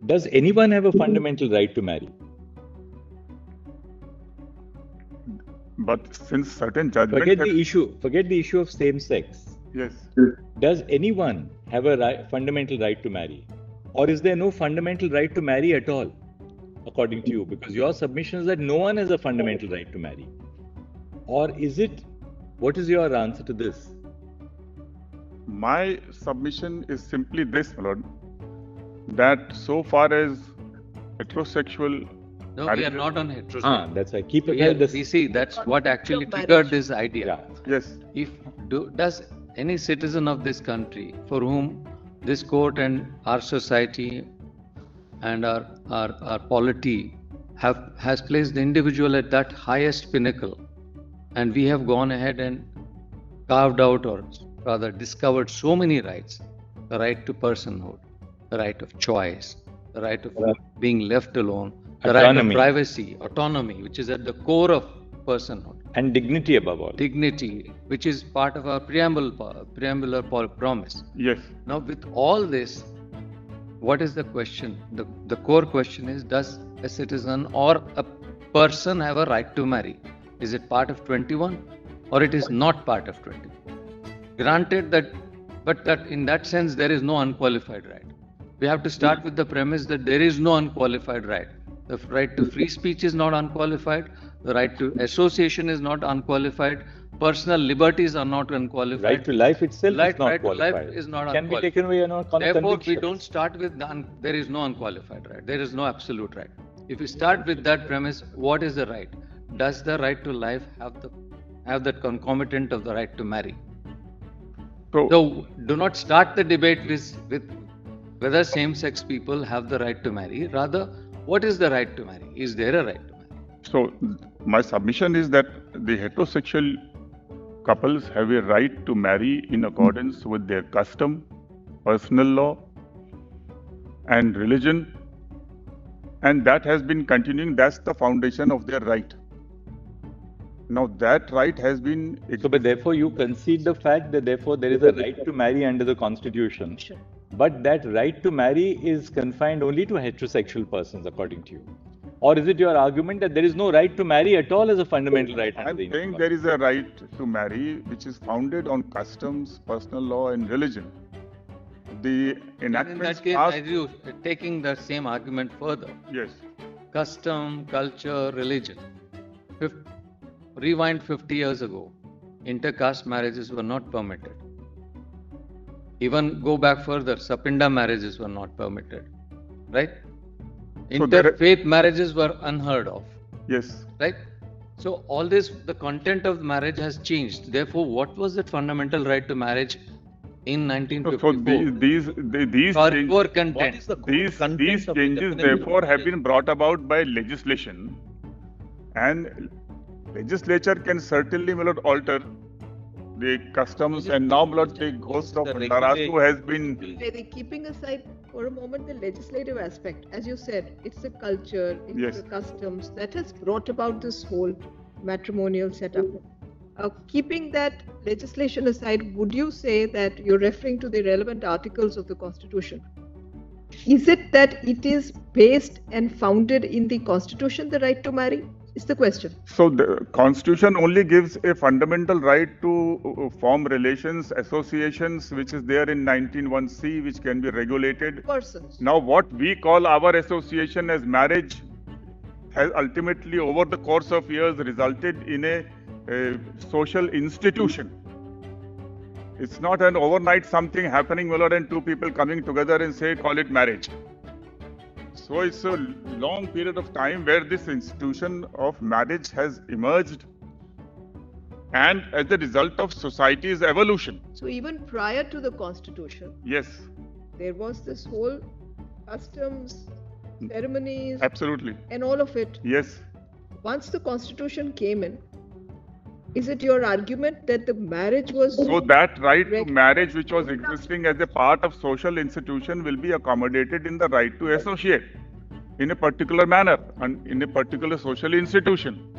Does anyone have a fundamental right to marry? But since certain judgments Forget the issue of same sex. Yes. Does anyone have a fundamental right to marry? Or is there no fundamental right to marry at all, according to you? Because your submission is that no one has a fundamental right to marry. Or is it, what is your answer to this? My submission is simply this, my lord, that so far as heterosexual... No, we are not on heterosexual. That's right. Keep it well. We see that's what actually triggered this idea. Yeah. Yes. Does any citizen of this country for whom this court and our society and our polity has placed the individual at that highest pinnacle, and we have gone ahead and carved out, or rather discovered, so many rights: the right to personhood, the right of choice, the right of being left alone, the right of privacy, autonomy, which is at the core of personhood, and dignity above all. Dignity, which is part of our preambular promise. Yes. Now, with all this, what is the question? The core question is: does a citizen or a person have a right to marry? Is it part of 21, or it is not part of 21? Granted that, but that in that sense there is no unqualified right. We have to start with the premise that there is no unqualified right. The right to free speech is not unqualified. The right to association is not unqualified. Personal liberties are not unqualified. Right to life itself is not right qualified. To life is not Can unqualified. be taken away on Therefore, we don't start with there is no unqualified right. There is no absolute right. If we start with that premise, what is the right? Does the right to life have that concomitant of the right to marry? So do not start the debate with whether same-sex people have the right to marry. Rather, what is the right to marry? Is there a right to marry? So my submission is that the heterosexual couples have a right to marry in accordance with their custom, personal law, and religion, and that has been continuing. That's the foundation of their right. Now that right has been... So, but therefore you concede the fact that therefore there is a right to marry under the Constitution, but that right to marry is confined only to heterosexual persons, according to you? Or is it your argument that there is no right to marry at all as a fundamental right? I'm saying there is a right to marry which is founded on customs, personal law, and religion. The enactments... In that case, taking the same argument further. Yes. Custom, culture, religion. Rewind 50 years ago, intercaste marriages were not permitted. Even go back further, Sapinda marriages were not permitted. Right? Interfaith marriages were unheard of. Yes. Right? So all this, the content of the marriage has changed. Therefore, what was that fundamental right to marriage in 1954? So these changes therefore have been brought about by legislation, and legislature can certainly alter the customs, and now the ghost of Chandrachud has been... Keeping aside for a moment the legislative aspect, as you said, it's the culture, it's the customs that has brought about this whole matrimonial setup. Keeping that legislation aside, would you say that you're referring to the relevant articles of the Constitution? Is it that it is based and founded in the Constitution, the right to marry? Is the question. So the Constitution only gives a fundamental right to form relations, associations, which is there in 19(1)(c), which can be regulated. Persons. Now what we call our association as marriage has ultimately over the course of years resulted in a social institution. It's not an overnight something happening and two people coming together and call it marriage. So it's a long period of time where this institution of marriage has emerged, and as a result of society's evolution. So even prior to the Constitution, yes, there was this whole customs, ceremonies, absolutely, and all of it. Yes. Once the Constitution came in, is it your argument that the marriage was... So that right to marriage which was existing as a part of social institution will be accommodated in the right to associate in a particular manner and in a particular social institution.